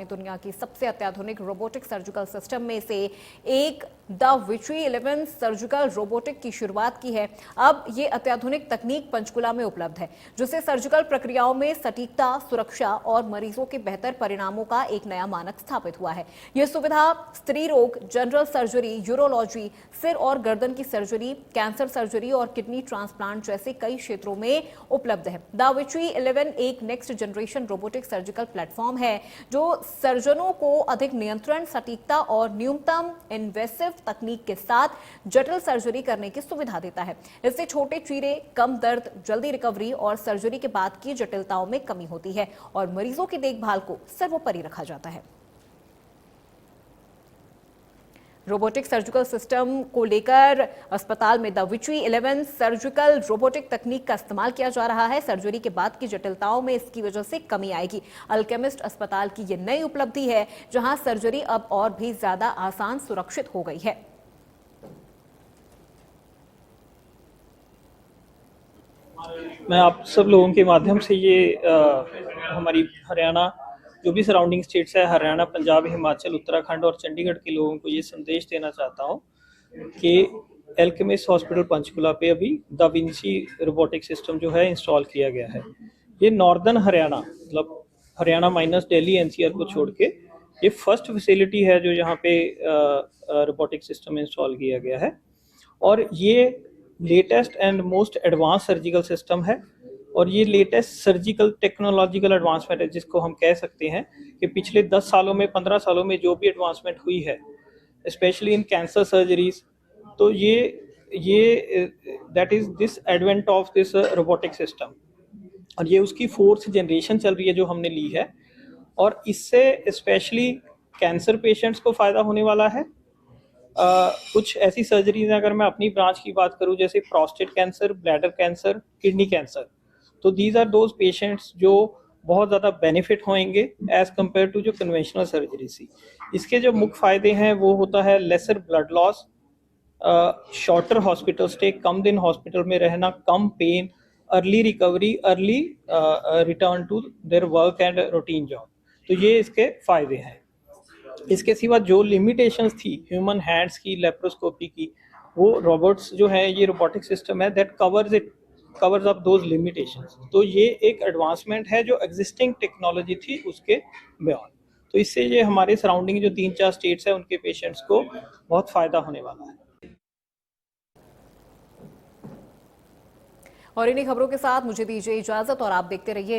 दुनिया की सबसे अत्याधुनिक रोबोटिक सर्जिकल सिस्टम में से एक द विची 11 सर्जिकल रोबोटिक की शुरुआत की है। अब ये अत्याधुनिक तकनीक पंचकुला में उपलब्ध है, जिससे सर्जिकल प्रक्रियाओं में सटीकता, सुरक्षा और मरीजों के बेहतर परिणामों का एक नया मानक स्थापित हुआ है। यह सुविधा स्त्री रोग, जनरल सर्जरी, यूरोलॉजी, सिर और गर्दन की सर्जरी, कैंसर सर्जरी और किडनी ट्रांसप्लांट जैसे कई क्षेत्रों में उपलब्ध है। द विची 11 एक next generation robotic surgical platform है जो सर्जनों को अधिक नियंत्रण, सटीकता और न्यूनतम इन्वेसिव तकनीक के साथ जटिल सर्जरी करने की सुविधा देता है। इससे छोटे चीरे, कम दर्द, जल्दी रिकवरी और सर्जरी के बाद की जटिलताओं में कमी होती है और मरीजों की देखभाल को सर्वोपरि रखा जाता है। रोबोटिक सर्जिकल सिस्टम को लेकर अस्पताल में द विची 11 सर्जिकल रोबोटिक तकनीक का इस्तेमाल किया जा रहा है। सर्जरी के बाद की जटिलताओं में इसकी वजह से कमी आएगी। अल्केमिस्ट अस्पताल की यह नई उपलब्धि है, जहां सर्जरी अब और भी ज्यादा आसान, सुरक्षित हो गई है। मैं आप सब लोगों के माध्यम से ये हमारी हरियाणा जो भी सराउंडिंग स्टेट्स है, हरियाणा, पंजाब, हिमाचल, उत्तराखंड और चंडीगढ़ के लोगों को ये संदेश देना चाहता हूँ कि एल्केमिस्ट हॉस्पिटल पंचकुला पे अभी द विंची रोबोटिक सिस्टम जो है इंस्टॉल किया गया है। ये नॉर्दर्न हरियाणा, मतलब हरियाणा माइनस दिल्ली एनसीआर को छोड़ के ये फर्स्ट फैसिलिटी है जो यहाँ पे रोबोटिक सिस्टम इंस्टॉल किया गया है। और ये latest and most advance surgical system है और ये लेटेस्ट सर्जिकल टेक्नोलॉजिकल एडवांसमेंट है, जिसको हम कह सकते हैं कि पिछले 10 सालों में, 15 सालों में जो भी एडवांसमेंट हुई है, स्पेशली इन कैंसर सर्जरीज, तो ये that is this advent of this robotic system, और ये उसकी 4th जनरेशन चल रही है जो हमने ली है। और इससे स्पेशली कैंसर पेशेंट्स को फ़ायदा होने वाला है। कुछ ऐसी सर्जरीज हैं, अगर मैं अपनी ब्रांच की बात करूं, जैसे prostate cancer, bladder cancer, kidney cancer, तो दीज आर दोज पेशेंट्स जो बहुत ज़्यादा बेनिफिट होंगे एज कम्पेयर टू जो कन्वेंशनल सर्जरी थी। इसके जो मुख्य फायदे हैं वो होता है lesser blood loss, shorter hospital stay, कम दिन हॉस्पिटल में रहना, कम pain, early recovery, early return to their work and routine job. तो ये इसके फायदे हैं। इसके सिवा जो लिमिटेशंस थी ह्यूमन हैंड्स की, लेप्रोस्कोपी की, वो रोबोट्स जो है, ये रोबोटिक सिस्टम है that covers up those limitations. तो ये एक एडवांसमेंट है जो एग्जिस्टिंग टेक्नोलॉजी थी उसके बियॉन्ड। तो इससे ये हमारे सराउंडिंग जो 3-4 स्टेट्स है उनके पेशेंट्स को बहुत फायदा होने वाला है। और इन्हीं खबरों के साथ मुझे दीजिए इजाजत और आप देखते रहिए